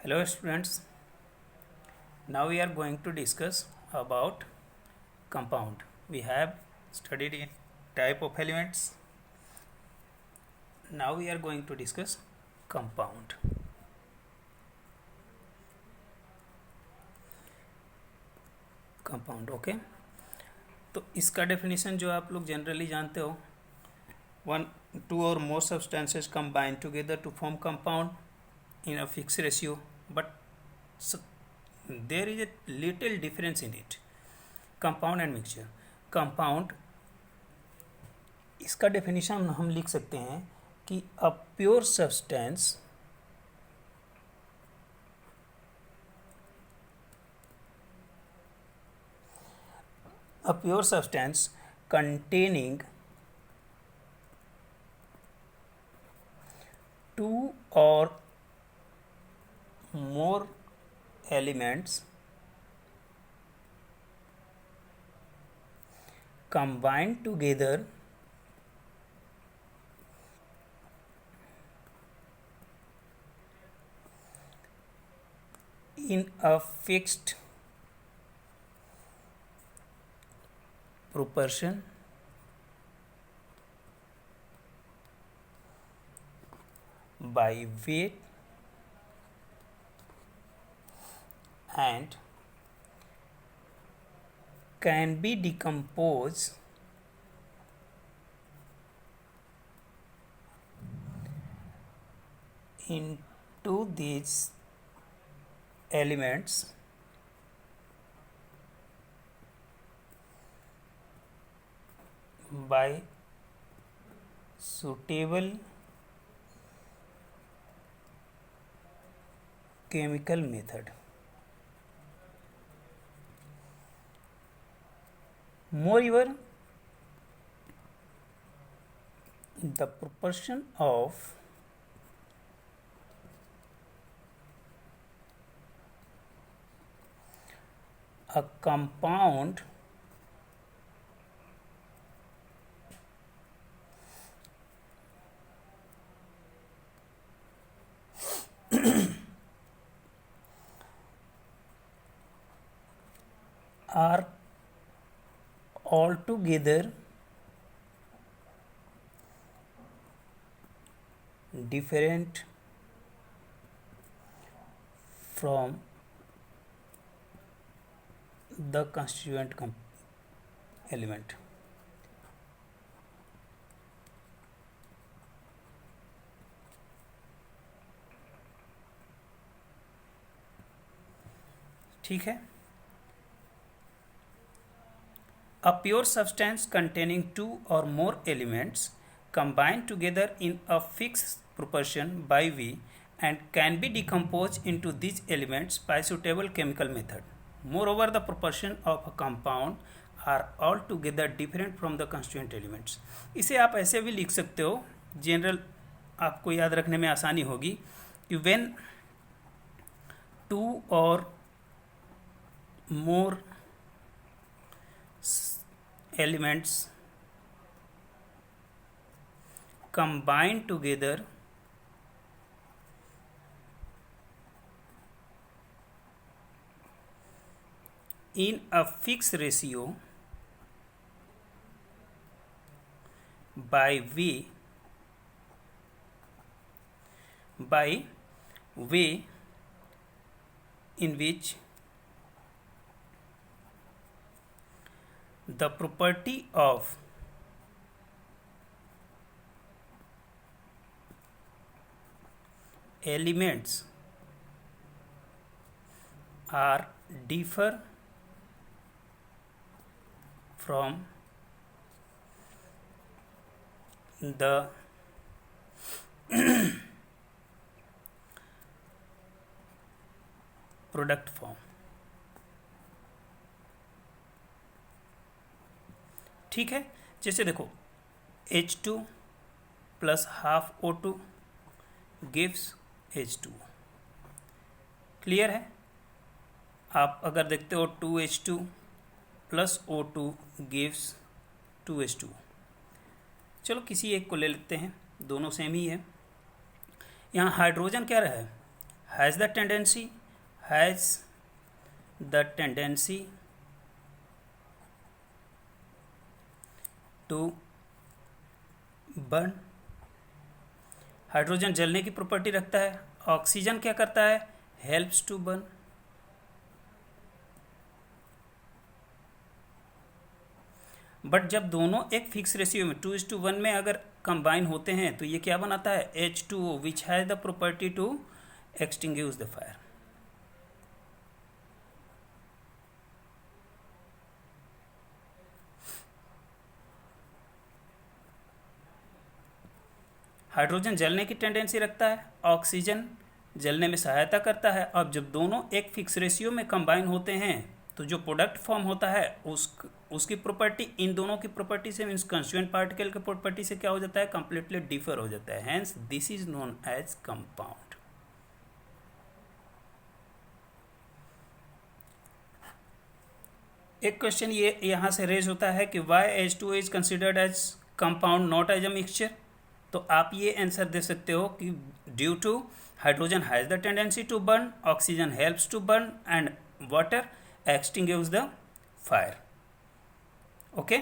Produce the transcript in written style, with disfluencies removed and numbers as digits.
Hello students, now we are going to discuss about compound. We have studied a type of elements. Now we are going to discuss compound. Compound okay तो इसका definition जो आप लोग generally जानते हो, one two और more substances combine together to form compound in a fix ratio, but there is a little difference in it. Compound and mixture. Compound, इसका definition हम लिख सकते हैं कि a pure substance containing two or more elements combined together in a fixed proportion by weight and can be decomposed into these elements by suitable chemical method. Moreover, the proportion of a compound are altogether different from the constituent element. ठीक है. A pure substance containing two or more elements combined together in a fixed proportion by V and can be decomposed into these elements by suitable chemical method. Moreover, the proportion of a compound are altogether different from the constituent elements. इसे आप ऐसे भी लिख सकते हो, general आपको याद रखने में आसानी होगी कि when two or more elements combine together in a fixed ratio by way in which the property of elements are differ from the product form. ठीक है. जैसे देखो, H2 plus half O2 gives H2. Clear है. आप अगर देखते हो 2H2 plus O2 gives 2H2. चलो किसी एक को ले लेते हैं, दोनों सेम ही है. यहाँ हाइड्रोजन क्या रहा है? has the tendency to burn। Hydrogen जलने की प्रॉपर्टी रखता है। ऑक्सीजन क्या करता है? Helps to burn. बट जब दोनों एक फिक्स रेशियो में 2:1 में अगर कंबाइन होते हैं तो ये क्या बनाता है? H2O which has the property to extinguish the fire. Hydrogen जलने की टेंडेंसी रखता है, ऑक्सीजन जलने में सहायता करता है। अब जब दोनों एक फिक्स रेशियो में कंबाइन होते हैं तो जो प्रोडक्ट फॉर्म होता है उसकी प्रॉपर्टी इन दोनों की प्रॉपर्टी से मीन्स कंस्टिट्यूएंट पार्टिकल की प्रॉपर्टी से क्या हो जाता है? कंप्लीटली डिफर हो जाता है। Hence this is known as compound. एक क्वेश्चन ये यहाँ से रेज होता है कि why H2O is considered as compound not as a mixture. तो आप ये आंसर दे सकते हो कि due to hydrogen has the tendency to burn, oxygen helps to burn and water extinguish the fire। Okay।